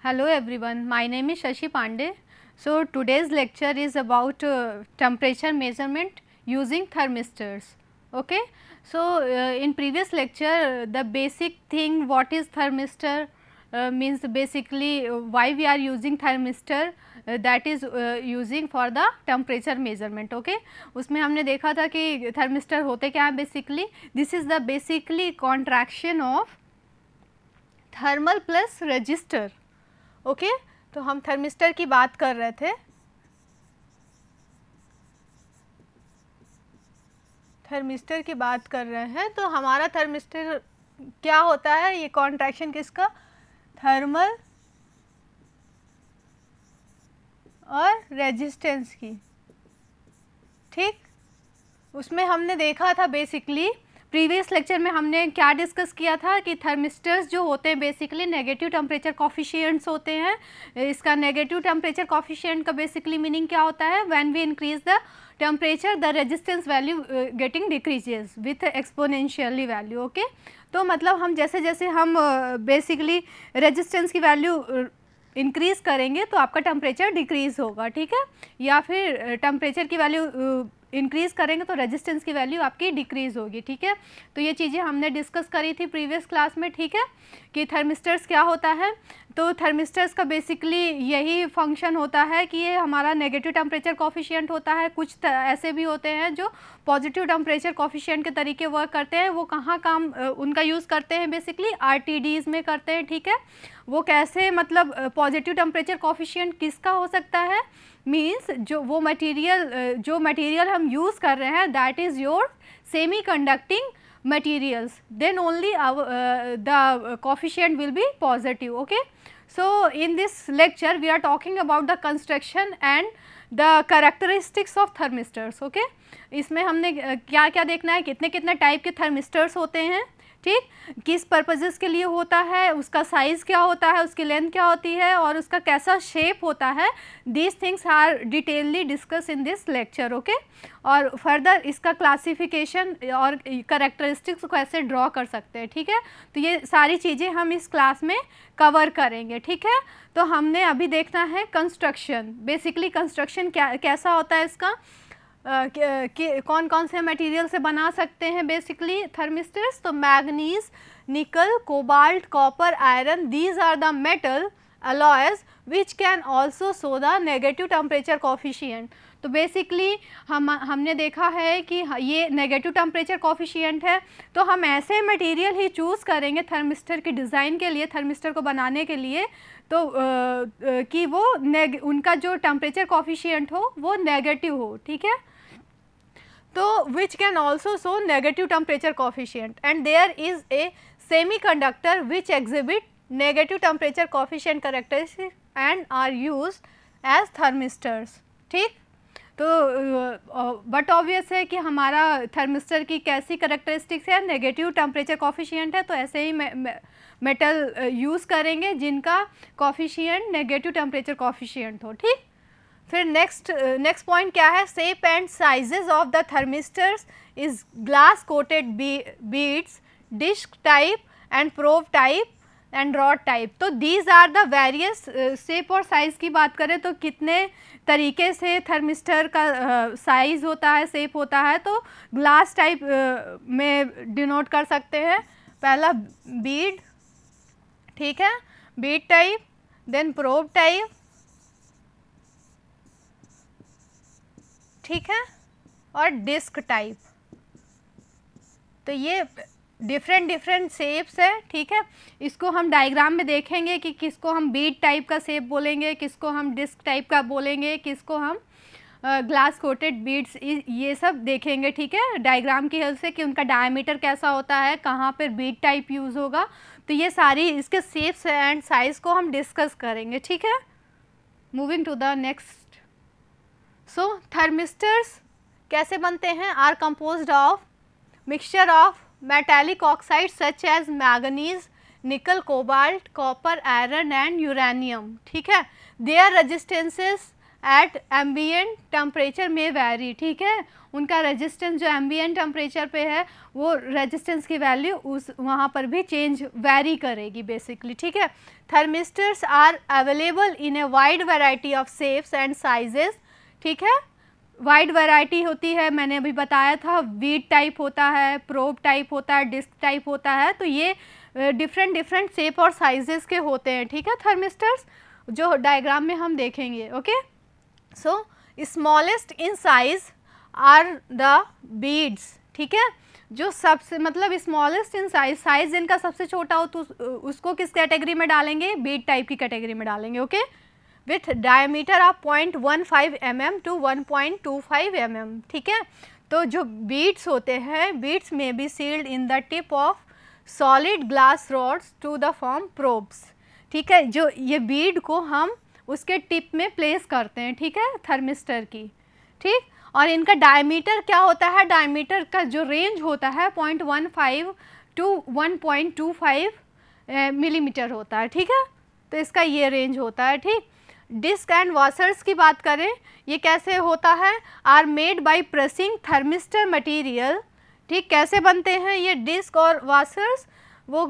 Hello everyone, my name is Shashi Pandey. So today's lecture is about temperature measurement using thermistors. Okay. So in previous lecture the basic thing what is thermistor means basically why we are using thermistor that is using for the temperature measurement. Okay. उसमें हमने देखा था कि thermistor होते क्या हैं basically, this is the basically contraction of thermal plus resistor. Okay तो हम थर्मिस्टर की बात कर रहे थे। थर्मिस्टर की बात कर रहे हैं तो हमारा थर्मिस्टर क्या होता है, ये कॉन्ट्रैक्शन किसका, थर्मल और रेजिस्टेंस की। ठीक, उसमें हमने देखा था बेसिकली प्रीवियस लेक्चर में हमने क्या डिस्कस किया था कि थर्मिस्टर्स जो होते हैं बेसिकली नेगेटिव टेम्परेचर कॉफिशिएंट्स होते हैं। इसका नेगेटिव टेम्परेचर कॉफिशिएंट का बेसिकली मीनिंग क्या होता है, when we increase the temperature the resistance value getting decreases with exponentially value. Okay, तो मतलब हम जैसे जैसे हम बेसिकली रेजिस्टेंस की वैल्यू इंक्रीज़ करेंगे तो आपका टेम्परेचर डिक्रीज़ होगा। ठीक है, या फिर टेम्परेचर की वैल्यू इंक्रीज़ करेंगे तो रेजिस्टेंस की वैल्यू आपकी डिक्रीज़ होगी। ठीक है, तो ये चीज़ें हमने डिस्कस करी थी प्रीवियस क्लास में। ठीक है, कि थर्मिस्टर्स क्या होता है, तो थर्मिस्टर्स का बेसिकली यही फंक्शन होता है कि ये हमारा नेगेटिव टेम्परेचर कॉफिशिएंट होता है। कुछ ऐसे भी होते हैं जो पॉजिटिव टेम्परेचर कॉफिशिएंट के तरीके वर्क करते हैं। वो कहाँ काम उनका यूज़ करते हैं, बेसिकली आरटीडीज़ में करते हैं। ठीक है, वो कैसे, मतलब पॉजिटिव टेम्परेचर कॉफिशिएंट किसका हो सकता है, मीन्स जो मटेरियल हम यूज़ कर रहे हैं that is your semi conducting materials, then only the coefficient will be positive. Okay, so in this lecture we are talking about the construction and the characteristics of thermistors. Okay, इसमें हमने क्या क्या देखना है, कितने कितने टाइप के thermistors होते हैं, ठीक, किस पर्पजेस के लिए होता है, उसका साइज़ क्या होता है, उसकी लेंथ क्या होती है और उसका कैसा शेप होता है। These things are detailly discuss in this lecture. Okay, और फर्दर इसका क्लासिफिकेशन और करेक्टरिस्टिक्स को कैसे ड्रॉ कर सकते हैं। ठीक है, तो ये सारी चीज़ें हम इस क्लास में कवर करेंगे। ठीक है, तो हमने अभी देखना है कंस्ट्रक्शन। बेसिकली कंस्ट्रक्शन कैसा होता है, इसका कौन कौन से मटेरियल से बना सकते हैं बेसिकली थर्मिस्टर्स, तो manganese, nickel, cobalt, copper, iron, these are the metal alloys which can also show the negative temperature coefficient। तो बेसिकली हमने देखा है कि ये नेगेटिव टेम्परेचर कॉफिशिएंट है, तो हम ऐसे मटेरियल ही चूज़ करेंगे थर्मिस्टर की डिज़ाइन के लिए, थर्मिस्टर को बनाने के लिए, तो कि वो उनका जो टेम्परेचर कॉफिशिएंट हो वो नेगेटिव हो। ठीक है, तो which can also show negative temperature coefficient and there is a semiconductor which exhibit negative temperature coefficient characteristics and are used as thermistors। ठीक, तो बट ऑब्वियस है कि हमारा थर्मिस्टर की कैसी करेक्टरिस्टिक्स है, नेगेटिव टेम्परेचर कॉफिशिएंट है, तो ऐसे ही मेटल यूज़ करेंगे जिनका कॉफिशिएंट नेगेटिव टेम्परेचर कॉफिशिएंट हो। ठीक, फिर नेक्स्ट पॉइंट क्या है, shape and sizes of the thermistors is glass coated beads, disc type and probe type and rod type. तो these are the various shape और size की बात करें तो कितने तरीके से थर्मिस्टर का साइज़ होता है, शेप होता है, तो ग्लास टाइप में डिनोट कर सकते हैं। पहला बीड, ठीक है, bead type, then probe type, ठीक है, और डिस्क टाइप। तो ये डिफरेंट शेप्स है। ठीक है, इसको हम डायग्राम में देखेंगे कि किसको हम बीड टाइप का शेप बोलेंगे, किसको हम डिस्क टाइप का बोलेंगे, किसको हम ग्लास कोटेड बीड्स, ये सब देखेंगे। ठीक है, डायग्राम की हेल्प से कि उनका डायमीटर कैसा होता है, कहाँ पर बीड टाइप यूज़ होगा, तो ये सारी इसके शेप्स एंड साइज़ को हम डिस्कस करेंगे। ठीक है, moving to the next. So thermistors कैसे बनते हैं, are composed of mixture of metallic oxides such as manganese, nickel, cobalt, copper, iron and uranium। ठीक है, their resistances at ambient temperature may vary। ठीक है, उनका रेजिस्टेंस जो एम्बिएंट टेम्परेचर पे है वो रेजिस्टेंस की वैल्यू उस वहाँ पर भी चेंज वैरी करेगी बेसिकली, ठीक है। Thermistors are available in a wide variety of shapes and sizes, ठीक है। वाइड वैरायटी होती है, मैंने अभी बताया था, वीट टाइप होता है, प्रोब टाइप होता है, डिस्क टाइप होता है, तो ये डिफरेंट शेप और साइजेस के होते हैं, ठीक है, थर्मिस्टर्स, जो डायग्राम में हम देखेंगे। Okay, so smallest in size are the beads, ठीक है। जो सबसे मतलब स्मॉलेस्ट इन साइज जिनका सबसे छोटा हो तो उसको किस कैटेगरी में डालेंगे, बीड टाइप की कैटेगरी में डालेंगे। Okay, with diameter of 0.15 mm to 1.25 mm, ठीक है। तो जो बीड्स होते हैं, बीड्स में be sealed in the tip of solid glass rods to the form probes, ठीक है। जो ये बीड को हम उसके टिप में प्लेस करते हैं, ठीक है, थर्मिस्टर की, ठीक। और इनका डायमीटर क्या होता है, डायमीटर का जो रेंज होता है 0.15 टू 1.25 मिलीमीटर होता है, ठीक है। तो इसका ये रेंज होता है, ठीक। डिस्क एंड वॉशर्स की बात करें, ये कैसे होता है, are made by pressing thermistor material, ठीक। कैसे बनते हैं ये डिस्क और वॉशर्स, वो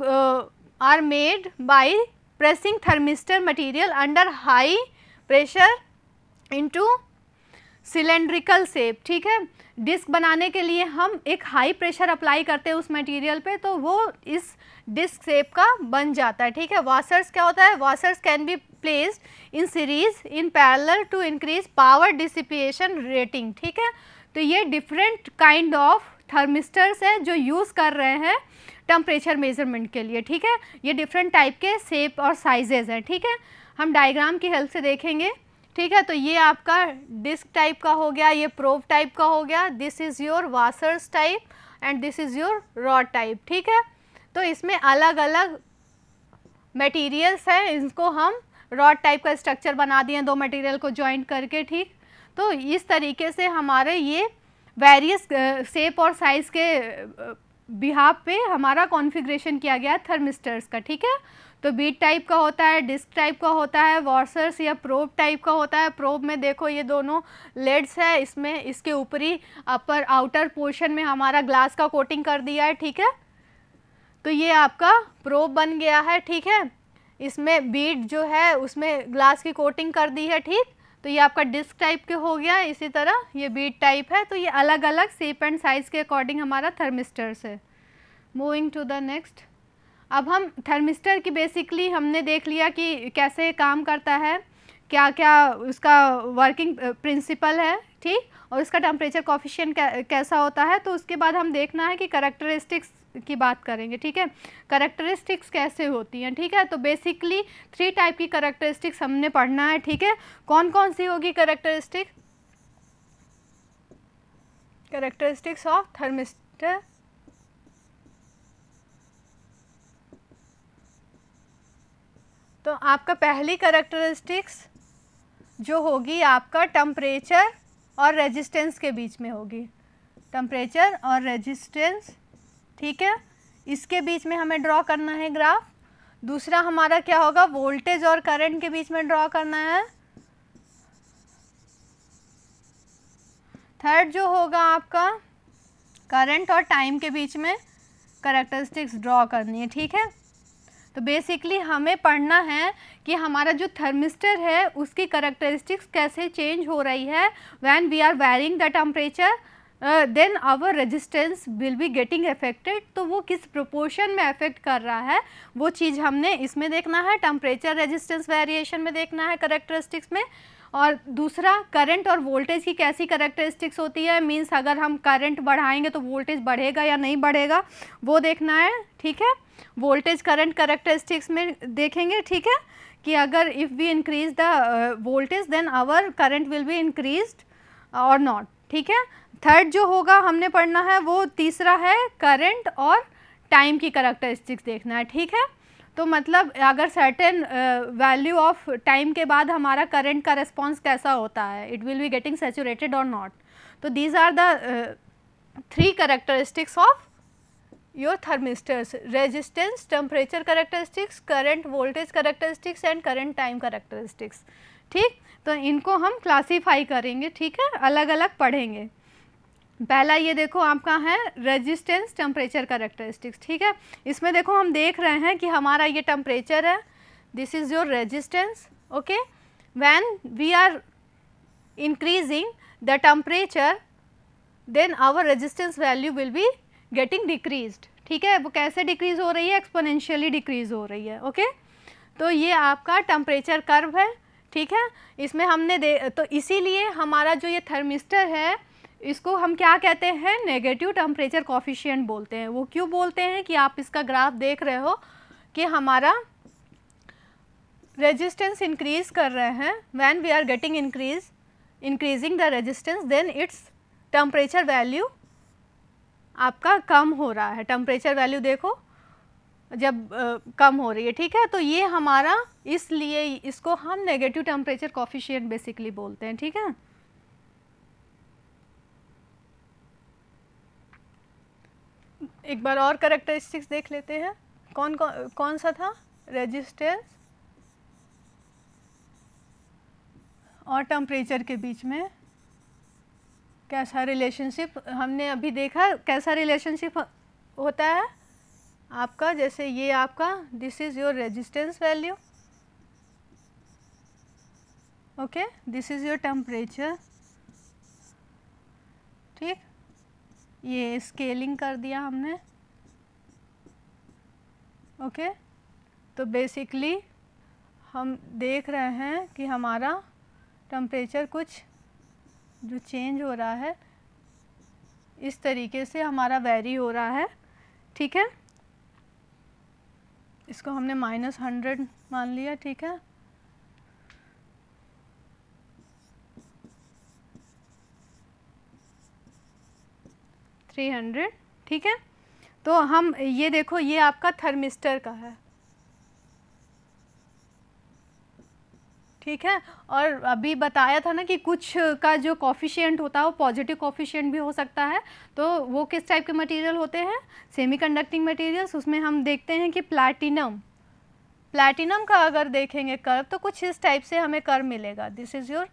are made by pressing thermistor material under high pressure into cylindrical shape, ठीक है। डिस्क बनाने के लिए हम एक हाई प्रेशर अप्लाई करते हैं उस मटेरियल पे, तो वो इस डिस्क शेप का बन जाता है, ठीक है। वॉशर्स क्या होता है, washers can be placed in series in parallel to increase power dissipation rating, ठीक है। तो ये डिफरेंट काइंड ऑफ थर्मिस्टर्स है जो यूज़ कर रहे हैं टेम्परेचर मेजरमेंट के लिए, ठीक है। ये डिफरेंट टाइप के शेप और साइजेज हैं, ठीक है। हम डायग्राम की हेल्प से देखेंगे, ठीक है। तो ये आपका डिस्क टाइप का हो गया, ये प्रोब टाइप का हो गया, this is your washers type and this is your rod type, ठीक है। तो इसमें अलग अलग मटेरियल्स हैं, इसको हम रॉड टाइप का स्ट्रक्चर बना दिए दो मटेरियल को जॉइंट करके, ठीक। तो इस तरीके से हमारे ये वेरियस शेप और साइज़ के बिहाफ पे हमारा कॉन्फ़िगरेशन किया गया है थर्मिस्टर्स का, ठीक है। तो बीट टाइप का होता है, डिस्क टाइप का होता है, वॉशर्स या प्रोब टाइप का होता है। प्रोब में देखो ये दोनों लेड्स है, इसमें इसके ऊपरी अपर आउटर पोर्शन में हमारा ग्लास का कोटिंग कर दिया है, ठीक है। तो ये आपका प्रोब बन गया है, ठीक है। इसमें बीट जो है उसमें ग्लास की कोटिंग कर दी है, ठीक। तो ये आपका डिस्क टाइप के हो गया, इसी तरह ये बीट टाइप है। तो ये अलग अलग शेप एंड साइज़ के अकॉर्डिंग हमारा थर्मिस्टर्स है। मूविंग टू द नेक्स्ट, अब हम थर्मिस्टर की बेसिकली हमने देख लिया कि कैसे काम करता है, क्या क्या उसका वर्किंग प्रिंसिपल है, ठीक, और उसका टेम्परेचर कोफिशिएंट कैसा होता है। तो उसके बाद हम देखना है कि करैक्टरिस्टिक्स की बात करेंगे, ठीक है। करैक्टरिस्टिक्स कैसे होती हैं, ठीक है। तो बेसिकली 3 टाइप की करैक्टरिस्टिक्स हमने पढ़ना है, ठीक है। कौन कौन सी होगी करैक्टरिस्टिक, करैक्टरिस्टिक्स ऑफ थर्मिस्टर। तो आपका पहली करैक्टरिस्टिक्स जो होगी आपका टेम्परेचर और रेजिस्टेंस के बीच में होगी, टेम्परेचर और रेजिस्टेंस, ठीक है। इसके बीच में हमें ड्रॉ करना है ग्राफ। दूसरा हमारा क्या होगा, वोल्टेज और करंट के बीच में ड्रॉ करना है। थर्ड जो होगा आपका करंट और टाइम के बीच में करैक्टरिस्टिक्स ड्रॉ करनी है, ठीक है। तो बेसिकली हमें पढ़ना है कि हमारा जो थर्मिस्टर है उसकी करैक्टरिस्टिक्स कैसे चेंज हो रही है when we are varying the temperature, then our resistance will be getting affected. तो वो किस प्रोपोर्शन में अफेक्ट कर रहा है वो चीज़ हमने इसमें देखना है, टेम्परेचर रेजिस्टेंस वेरिएशन में देखना है करैक्टरिस्टिक्स में। और दूसरा करंट और वोल्टेज की कैसी करैक्टरिस्टिक्स होती है, मींस अगर हम करंट बढ़ाएंगे तो वोल्टेज बढ़ेगा या नहीं बढ़ेगा वो देखना है, ठीक है। वोल्टेज करंट करैक्टरिस्टिक्स में देखेंगे, ठीक है, कि अगर if we increase the voltage then our current will be increased और नॉट, ठीक है। थर्ड जो होगा हमने पढ़ना है वो तीसरा है करंट और टाइम की करैक्टरिस्टिक्स देखना है, ठीक है। तो मतलब अगर सर्टेन वैल्यू ऑफ टाइम के बाद हमारा करंट का रिस्पॉन्स कैसा होता है, it will be getting saturated और नॉट। तो these are the 3 characteristics of your thermistors, resistance, temperature characteristics, current voltage characteristics and current time characteristics, ठीक। तो इनको हम क्लासीफाई करेंगे, ठीक है, अलग अलग पढ़ेंगे। पहला ये देखो आपका है रेजिस्टेंस टेम्परेचर कैरेक्टरिस्टिक्स, ठीक है। इसमें देखो हम देख रहे हैं कि हमारा ये टेम्परेचर है, this is your resistance, okay. When we are increasing the temperature then our resistance value will be getting decreased, ठीक है। वो कैसे डिक्रीज हो रही है, एक्सपोनेंशियली डिक्रीज हो रही है, ओके। तो ये आपका टेम्परेचर कर्व है, ठीक है। इसमें हमने तो इसीलिए हमारा जो ये थर्मिस्टर है इसको हम क्या कहते हैं, नेगेटिव टेम्परेचर कोफिशिएंट बोलते हैं। वो क्यों बोलते हैं कि आप इसका ग्राफ देख रहे हो कि हमारा रेजिस्टेंस इंक्रीज कर रहे हैं, when we are getting increasing the resistance then its temperature value आपका कम हो रहा है। टेम्परेचर वैल्यू देखो जब कम हो रही है, ठीक है। तो ये हमारा, इसलिए इसको हम नेगेटिव टेम्परेचर कोफिशिएंट बेसिकली बोलते हैं, ठीक है। एक बार और कैरेक्टरिस्टिक्स देख लेते हैं, कौन सा था, रेजिस्टेंस और टेम्परेचर के बीच में कैसा रिलेशनशिप हमने अभी देखा, कैसा रिलेशनशिप होता है आपका, जैसे ये आपका this is your resistance value, okay, this is your temperature, ठीक। ये स्केलिंग कर दिया हमने, ओके। तो बेसिकली हम देख रहे हैं कि हमारा टेम्परेचर कुछ जो चेंज हो रहा है इस तरीके से हमारा वेरी हो रहा है, ठीक है। इसको हमने -100 मान लिया, ठीक है। $300, ठीक है। तो हम ये देखो, ये आपका थर्मिस्टर का है, ठीक है। और अभी बताया था ना कि कुछ का जो कोफिशिएंट होता है वो पॉजिटिव कोफिशिएंट भी हो सकता है। तो वो किस टाइप के मटेरियल होते हैं, सेमीकंडक्टिंग मटेरियल्स। उसमें हम देखते हैं कि प्लैटिनम का अगर देखेंगे कर्व तो कुछ इस टाइप से हमें कर्व मिलेगा, दिस इज़ योर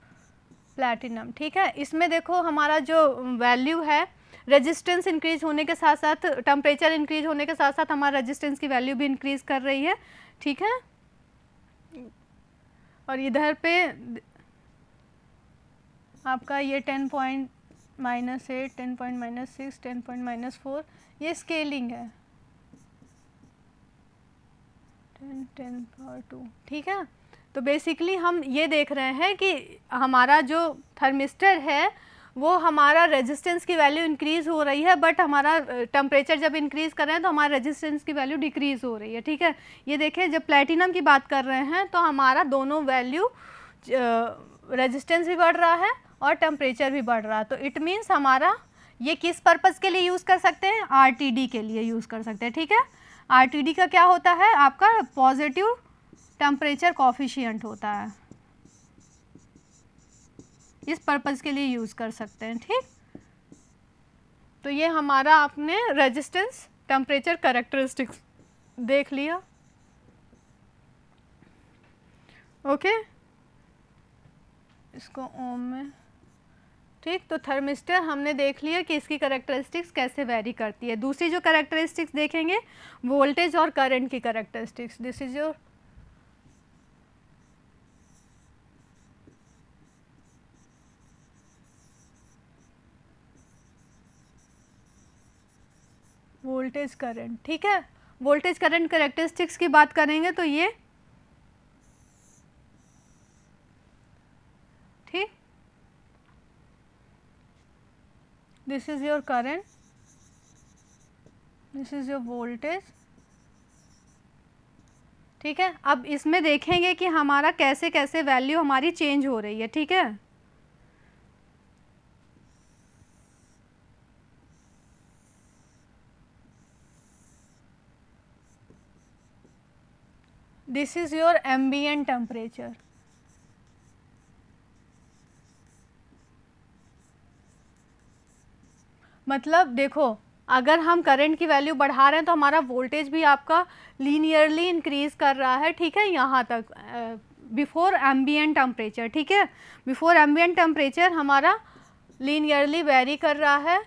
प्लैटिनम, ठीक है। इसमें देखो हमारा जो वैल्यू है, रेजिस्टेंस इंक्रीज होने के साथ साथ, टेम्परेचर इंक्रीज होने के साथ साथ हमारा रेजिस्टेंस की वैल्यू भी इंक्रीज कर रही है, ठीक है। और इधर पे आपका ये 10.-8, 10.-6, 10.-4 ये स्केलिंग है, 10^2, ठीक है। तो बेसिकली हम ये देख रहे हैं कि हमारा जो थर्मिस्टर है वो हमारा रेजिस्टेंस की वैल्यू इंक्रीज़ हो रही है, बट हमारा टेम्परेचर जब इंक्रीज़ कर रहे हैं तो हमारा रेजिस्टेंस की वैल्यू डिक्रीज़ हो रही है, ठीक है। ये देखिए जब प्लैटिनम की बात कर रहे हैं तो हमारा दोनों वैल्यू, रेजिस्टेंस भी बढ़ रहा है और टेम्परेचर भी बढ़ रहा है। तो इट मीन्स हमारा ये किस पर्पज़ के लिए यूज़ कर सकते हैं, RTD के लिए यूज़ कर सकते हैं, ठीक है। RTD का क्या होता है, आपका पॉजिटिव टेम्परेचर कोफिशिएंट होता है, इस पर्पज़ के लिए यूज़ कर सकते हैं, ठीक। तो ये हमारा आपने रेजिस्टेंस टेम्परेचर कैरेक्टरिस्टिक्स देख लिया, ओके। इसको ओम में, ठीक। तो थर्मिस्टर हमने देख लिया कि इसकी कैरेक्टरिस्टिक्स कैसे वेरी करती है। दूसरी जो कैरेक्टरिस्टिक्स देखेंगे वोल्टेज और करंट की characteristics, this is your voltage current, ठीक है। वोल्टेज करंट कैरेक्टरिस्टिक्स की बात करेंगे तो ये, ठीक, this is your current, this is your voltage, ठीक है। अब इसमें देखेंगे कि हमारा कैसे कैसे वैल्यू हमारी चेंज हो रही है, ठीक है। This is your ambient temperature, मतलब देखो अगर हम करंट की वैल्यू बढ़ा रहे हैं तो हमारा वोल्टेज भी आपका लीनियरली इंक्रीज कर रहा है, ठीक है, यहाँ तक बिफोर एम्बिएंट टेम्परेचर, ठीक है। बिफोर एम्बिएंट टेम्परेचर हमारा लीनियरली वेरी कर रहा है,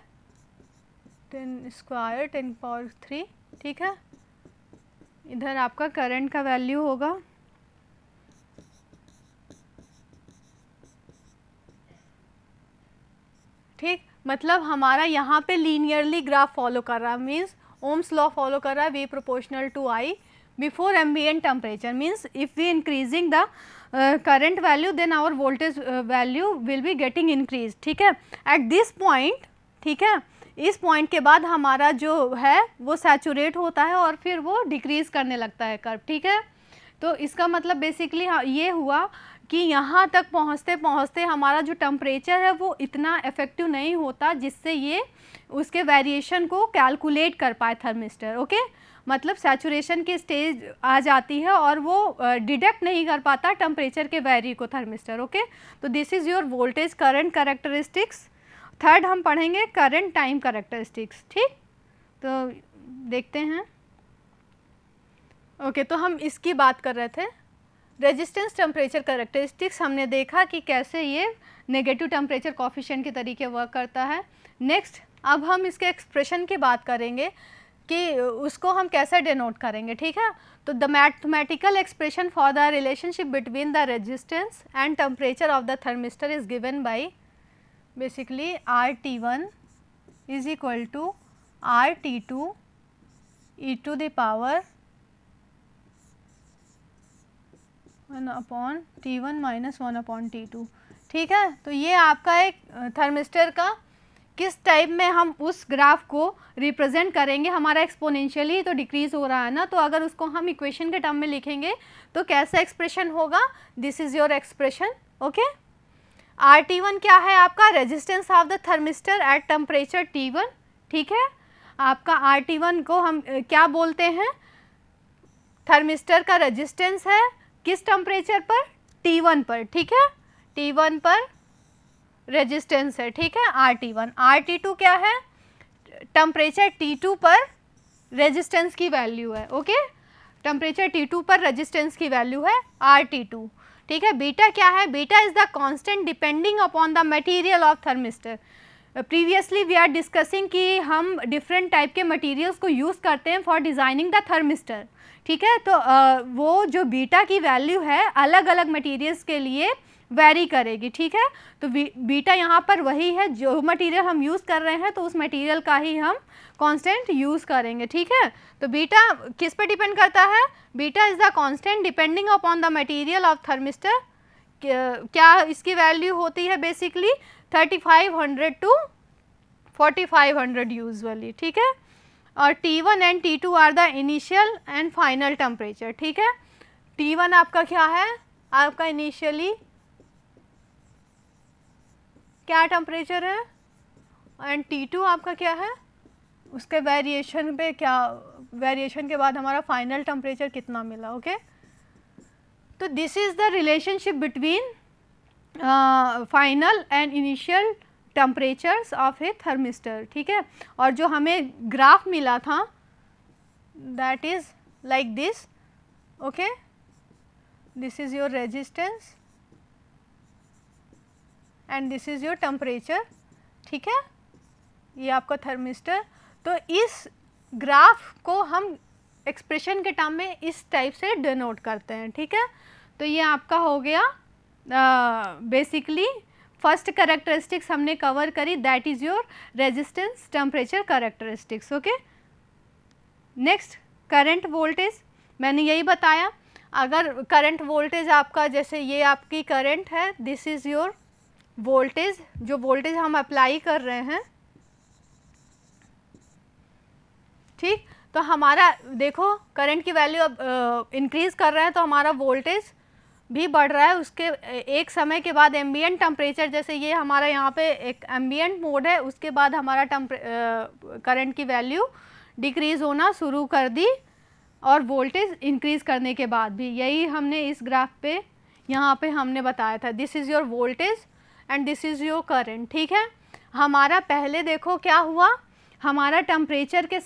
10 स्क्वायर 10 पावर 3, ठीक है। इधर आपका करंट का वैल्यू होगा ठीक, मतलब हमारा यहाँ पे लीनियरली ग्राफ फॉलो कर रहा है, मीन्स ओम्स लॉ फॉलो कर रहा है, V proportional to I before ambient temperature, means if we increasing the current value then our voltage value will be getting increase, ठीक है, एट दिस पॉइंट, ठीक है। इस पॉइंट के बाद हमारा जो है वो सैचुरेट होता है और फिर वो डिक्रीज करने लगता है कर्व, ठीक है। तो इसका मतलब बेसिकली ये हुआ कि यहाँ तक पहुँचते पहुँचते हमारा जो टेम्परेचर है वो इतना इफ़ेक्टिव नहीं होता जिससे ये उसके वेरिएशन को कैलकुलेट कर पाए थर्मिस्टर, ओके। मतलब सैचुरेशन की स्टेज आ जाती है और वो डिटेक्ट नहीं कर पाता टेम्परेचर के वैरी को थर्मिस्टर, ओके। तो this is your voltage current characteristics. Third हम पढ़ेंगे करंट टाइम कैरेक्टरिस्टिक्स, ठीक। तो देखते हैं, ओके। तो हम इसकी बात कर रहे थे, रेजिस्टेंस टेम्परेचर कैरेक्टरिस्टिक्स। हमने देखा कि कैसे ये नेगेटिव टेम्परेचर कोफिशिएंट के तरीके वर्क करता है। नेक्स्ट अब हम इसके एक्सप्रेशन की बात करेंगे कि उसको हम कैसे डिनोट करेंगे, ठीक है। तो the mathematical expression for the relationship between the resistance and temperature of the thermistor is given by basically RT1 is equal to RT2 e to the power 1/T1 minus 1/T2, ठीक है। तो ये आपका एक थर्मिस्टर का किस type में हम उस ग्राफ को रिप्रेजेंट करेंगे, हमारा एक्सपोनेंशियली तो डिक्रीज हो रहा है ना, तो अगर उसको हम इक्वेशन के टर्म में लिखेंगे तो कैसा एक्सप्रेशन होगा, this is your expression, okay. RT1 क्या है आपका, resistance of the thermistor at temperature T1, ठीक है। आपका RT1 को हम क्या बोलते हैं, थर्मिस्टर का रेजिस्टेंस है किस टेम्परेचर पर, T1 पर, ठीक है। T1 पर रेजिस्टेंस है, ठीक है, RT1। RT2 क्या है, टेम्परेचर T2 पर रेजिस्टेंस की वैल्यू है, ओके। टेम्परेचर T2 पर रेजिस्टेंस की वैल्यू है RT2, ठीक है। बीटा क्या है, beta is the constant depending upon the material of thermistor. Previously we are discussing कि हम डिफरेंट टाइप के मटेरियल्स को यूज़ करते हैं फॉर डिज़ाइनिंग द थर्मिस्टर, ठीक है। तो वो जो बीटा की वैल्यू है अलग अलग मटेरियल्स के लिए वेरी करेगी, ठीक है। तो बीटा यहाँ पर वही है, जो मटेरियल हम यूज़ कर रहे हैं तो उस मटेरियल का ही हम कांस्टेंट यूज़ करेंगे, ठीक है। तो बीटा किस पे डिपेंड करता है, beta is the constant depending upon the material of thermistor. क्या इसकी वैल्यू होती है बेसिकली 3500 टू 4500 यूजुअली, ठीक है। और T1 and T2 are the initial and final temperature, ठीक है। T1 आपका क्या है, आपका इनिशियली क्या टेम्परेचर है, एंड T2 आपका क्या है, उसके वेरिएशन पे क्या, वेरिएशन के बाद हमारा फाइनल टेम्परेचर कितना मिला, ओके। तो this is the relationship between final and initial temperatures of a thermistor, ठीक है। और जो हमें ग्राफ मिला था that is like this, okay. This is your resistance and this is your temperature, ठीक है। ये आपका थर्मिस्टर। तो इस ग्राफ को हम एक्सप्रेशन के टर्म में इस टाइप से डिनोट करते हैं, ठीक है। तो ये आपका हो गया बेसिकली फर्स्ट कैरेक्टरिस्टिक्स हमने कवर करी, that is your resistance temperature characteristics, okay. Next current voltage, मैंने यही बताया, अगर करंट वोल्टेज आपका, जैसे ये आपकी करंट है, दिस इज़ योर वोल्टेज, जो वोल्टेज हम अप्लाई कर रहे हैं, ठीक। तो हमारा देखो करंट की वैल्यू अब इंक्रीज़ कर रहे हैं तो हमारा वोल्टेज भी बढ़ रहा है। उसके एक समय के बाद एम्बिएंट टेम्परेचर, जैसे ये हमारा यहाँ पे एक एम्बिएंट मोड है, उसके बाद हमारा करंट की वैल्यू डिक्रीज़ होना शुरू कर दी और वोल्टेज इंक्रीज़ करने के बाद भी, यही हमने इस ग्राफ पे यहाँ पे हमने बताया था। This is your voltage and this is your current, ठीक है। हमारा पहले देखो क्या हुआ, हमारा टेम्परेचर के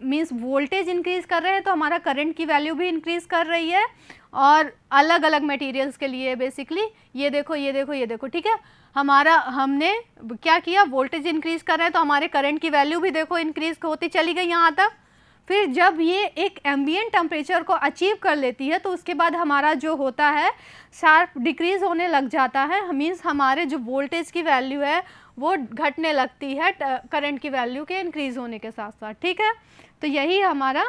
मीन्स वोल्टेज इंक्रीज़ कर रहे हैं तो हमारा करंट की वैल्यू भी इंक्रीज़ कर रही है, और अलग अलग मटेरियल्स के लिए बेसिकली ये देखो ये देखो ये देखो, ठीक है। हमारा हमने क्या किया, वोल्टेज इंक्रीज कर रहे हैं तो हमारे करंट की वैल्यू भी देखो इंक्रीज होती चली गई यहाँ तक। फिर जब ये एक एम्बिएंट टेम्परेचर को अचीव कर लेती है तो उसके बाद हमारा जो होता है शार्प डिक्रीज होने लग जाता है, मीन्स हमारे जो वोल्टेज की वैल्यू है वो घटने लगती है करंट की वैल्यू के इंक्रीज होने के साथ साथ, ठीक है। तो यही हमारा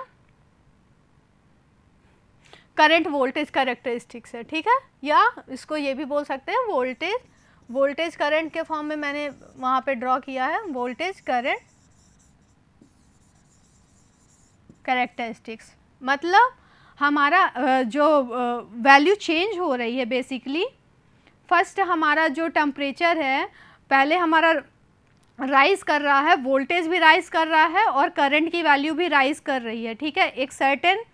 करंट वोल्टेज कैरेक्टरिस्टिक्स है, ठीक है। या इसको ये भी बोल सकते हैं वोल्टेज करंट के फॉर्म में मैंने वहाँ पे ड्रॉ किया है, वोल्टेज करंट कैरेक्टरिस्टिक्स। मतलब हमारा जो वैल्यू चेंज हो रही है बेसिकली, फर्स्ट हमारा जो टेम्परेचर है पहले हमारा राइज कर रहा है, वोल्टेज भी राइज कर रहा है और करंट की वैल्यू भी राइज कर रही है, ठीक है। एक सर्टेन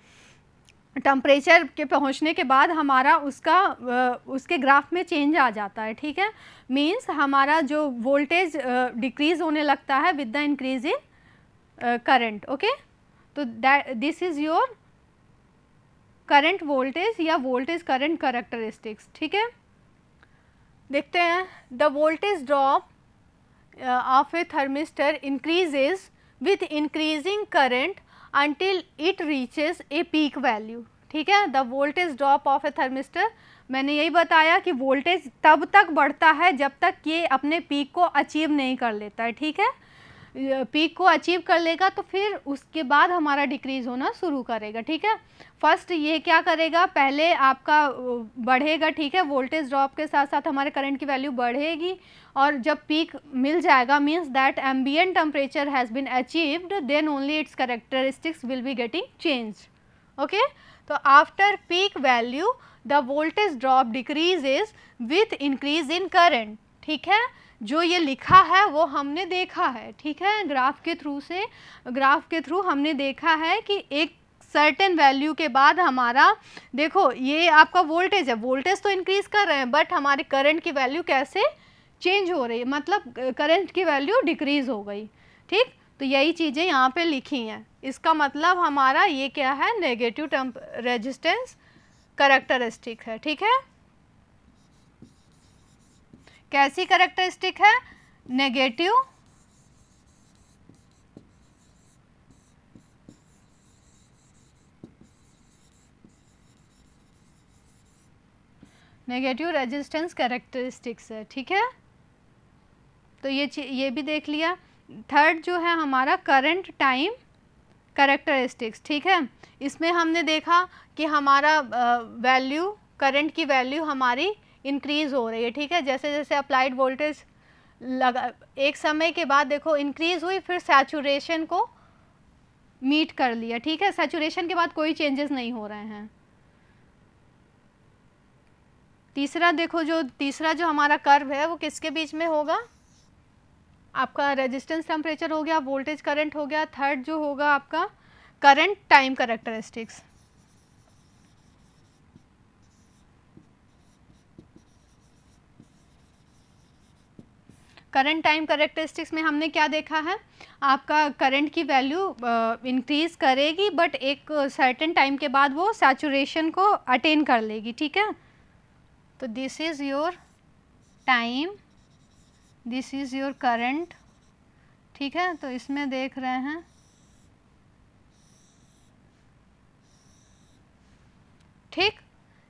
टेम्परेचर के पहुंचने के बाद हमारा उसके ग्राफ में चेंज आ जाता है, ठीक है। मींस हमारा जो वोल्टेज डिक्रीज होने लगता है with the increase in current, okay. तो this is your current voltage या वोल्टेज करंट कैरेक्टरिस्टिक्स, ठीक है। देखते हैं, the voltage drop of a thermistor increases with increasing current until it reaches a peak value, ठीक है। The voltage drop of a thermistor, मैंने यही बताया कि वोल्टेज तब तक बढ़ता है जब तक ये अपने पीक को अचीव नहीं कर लेता है, ठीक है। पीक को अचीव कर लेगा तो फिर उसके बाद हमारा डिक्रीज होना शुरू करेगा, ठीक है। फर्स्ट ये क्या करेगा, पहले आपका बढ़ेगा, ठीक है। वोल्टेज ड्रॉप के साथ साथ हमारे करंट की वैल्यू बढ़ेगी और जब पीक मिल जाएगा means that ambient temperature has been achieved, then only its characteristics will be getting change, okay. तो after peak value the voltage drop decreases with increase in current, ठीक है। जो ये लिखा है वो हमने देखा है, ठीक है। ग्राफ के थ्रू हमने देखा है कि एक सर्टेन वैल्यू के बाद हमारा, देखो ये आपका वोल्टेज है, वोल्टेज तो इंक्रीज कर रहे हैं बट हमारे करंट की वैल्यू कैसे चेंज हो रही है, मतलब करंट की वैल्यू डिक्रीज हो गई, ठीक। तो यही चीज़ें यहाँ पे लिखी हैं। इसका मतलब हमारा ये क्या है, नेगेटिव रेजिस्टेंस कैरेक्टरिस्टिक है, ठीक है। कैसी कैरेक्टरिस्टिक है, नेगेटिव रेजिस्टेंस कैरेक्टरिस्टिक्स है, ठीक है। तो ये भी देख लिया। थर्ड जो है हमारा करंट टाइम कैरेक्टरिस्टिक्स, ठीक है। इसमें हमने देखा कि हमारा वैल्यू, करंट की वैल्यू हमारी इंक्रीज़ हो रही है, ठीक है। जैसे जैसे अप्लाइड वोल्टेज लगा, एक समय के बाद देखो इंक्रीज़ हुई, फिर सैचुरेशन को मीट कर लिया, ठीक है। सैचुरेशन के बाद कोई चेंजेस नहीं हो रहे हैं। तीसरा देखो, तीसरा जो हमारा कर्व है वो किसके बीच में होगा, आपका रेजिस्टेंस टेम्परेचर हो गया, वोल्टेज करंट हो गया। थर्ड जो होगा आपका current time characteristics. Current time characteristics में हमने क्या देखा है, आपका करंट की वैल्यू इंक्रीज करेगी बट एक सर्टेन टाइम के बाद वो सैचुरेशन को अटेन कर लेगी, ठीक है। तो this is your time, this is your current, ठीक है। तो इसमें देख रहे हैं, ठीक।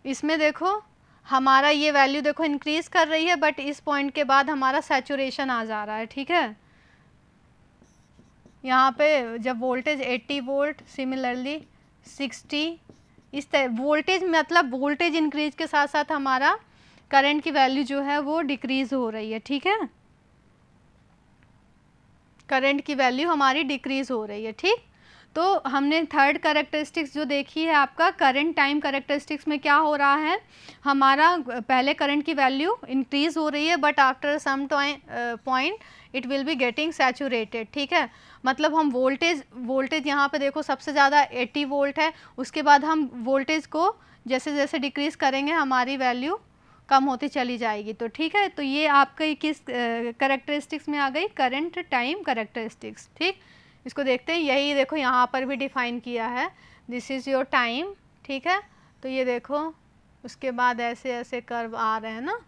इसमें देखो हमारा ये वैल्यू देखो इंक्रीज़ कर रही है बट इस पॉइंट के बाद हमारा सैचुरेशन आ जा रहा है, ठीक है। यहाँ पे जब वोल्टेज 80 वोल्ट, सिमिलरली 60, इस तरह वोल्टेज, मतलब वोल्टेज इंक्रीज के साथ साथ हमारा करंट की वैल्यू जो है वो डिक्रीज़ हो रही है, ठीक है। करंट की वैल्यू हमारी डिक्रीज़ हो रही है, ठीक। तो हमने थर्ड कैरेक्टरिस्टिक्स जो देखी है, आपका करंट टाइम कैरेक्टरिस्टिक्स में क्या हो रहा है, हमारा पहले करंट की वैल्यू इंक्रीज़ हो रही है but after some point it will be getting saturated, ठीक है। मतलब हम वोल्टेज यहाँ पे देखो सबसे ज़्यादा 80 वोल्ट है, उसके बाद हम वोल्टेज को जैसे जैसे डिक्रीज़ करेंगे हमारी वैल्यू कम होती चली जाएगी, तो ठीक है। तो ये आपका किस कैरेक्टरिस्टिक्स में आ गई, करंट टाइम कैरेक्टरिस्टिक्स, ठीक। इसको देखते हैं, यही देखो यहाँ पर भी डिफाइन किया है, दिस इज़ योर टाइम, ठीक है। तो ये देखो, उसके बाद ऐसे ऐसे कर्व आ रहे हैं ना।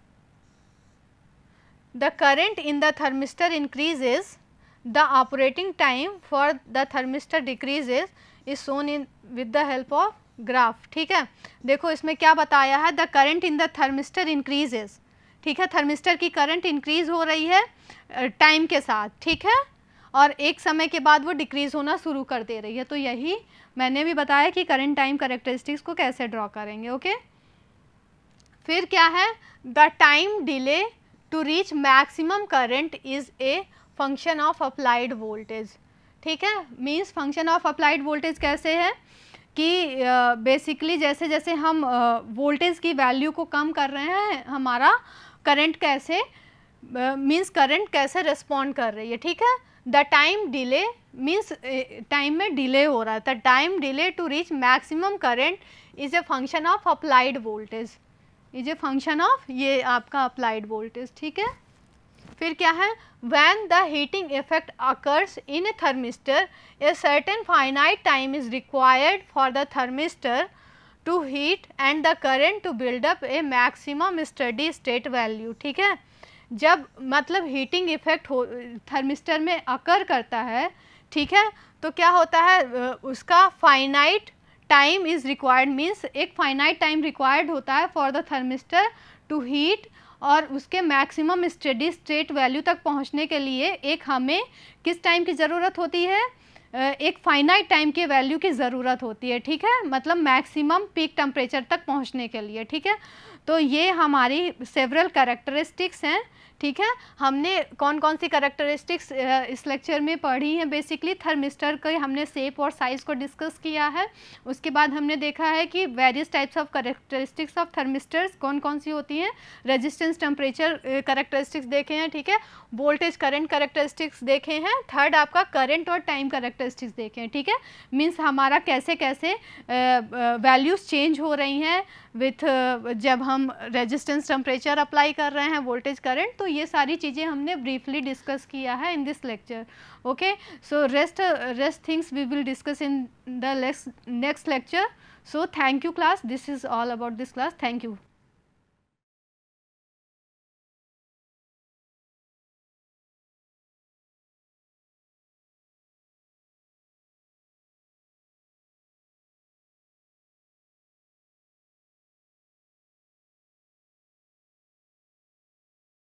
The current in the thermistor increases, the operating time for the thermistor decreases is shown in with the help of graph. ठीक है, देखो इसमें क्या बताया है, the current in the thermistor increases. ठीक है, थर्मिस्टर की करंट इंक्रीज हो रही है टाइम के साथ, ठीक है, और एक समय के बाद वो डिक्रीज होना शुरू कर दे रही है। तो यही मैंने भी बताया कि करंट टाइम कैरेक्टरिस्टिक्स को कैसे ड्रॉ करेंगे। ओके, फिर क्या है, the time delay to reach maximum current is a function of applied voltage. ठीक है, means function of applied voltage कैसे है कि बेसिकली जैसे जैसे हम वोल्टेज की वैल्यू को कम कर रहे हैं, हमारा करंट कैसे मीन्स करंट कैसे रिस्पॉन्ड कर रही है। ठीक है, the time delay means time में डिले हो रहा है, the time delay to reach maximum current is a function of applied voltage, is a function of ये आपका अप्लाइड वोल्टेज। ठीक है, फिर क्या है, when the heating effect occurs in a thermistor, a certain finite time is required for the thermistor to heat and the current to build up a maximum steady state value। ठीक है, जब मतलब heating effect हो thermistor में अकर करता है, ठीक है, तो क्या होता है, उसका finite time is required, means एक फाइनाइट टाइम रिक्वायर्ड होता है for the thermistor to heat, और उसके मैक्सिमम स्टेडी स्टेट वैल्यू तक पहुंचने के लिए एक हमें किस टाइम की ज़रूरत होती है, एक फाइनाइट टाइम के वैल्यू की ज़रूरत होती है। ठीक है, मतलब मैक्सिमम पीक टेम्परेचर तक पहुंचने के लिए। ठीक है, तो ये हमारी सेवरल कैरेक्टरिस्टिक्स हैं। ठीक है, हमने कौन कौन सी कैरेक्टरिस्टिक्स इस लेक्चर में पढ़ी हैं। बेसिकली थर्मिस्टर के हमने शेप और साइज़ को डिस्कस किया है। उसके बाद हमने देखा है कि various types of characteristics of thermistors कौन कौन सी होती हैं, रेजिस्टेंस टेम्परेचर कैरेक्टरिस्टिक्स देखे हैं। ठीक है, वोल्टेज करंट कैरेक्टरिस्टिक्स देखे हैं। थर्ड आपका करंट और टाइम कैरेक्टरिस्टिक्स देखे हैं। ठीक है, मीन्स हमारा कैसे कैसे वैल्यूज़ चेंज हो रही हैं विथ जब हम रेजिस्टेंस टेम्परेचर अप्लाई कर रहे हैं, वोल्टेज करंट, तो ये सारी चीज़ें हमने ब्रीफली डिस्कस किया है in this lecture. Okay, so rest things we will discuss in the next lecture. So thank you class, this is all about this class, thank you.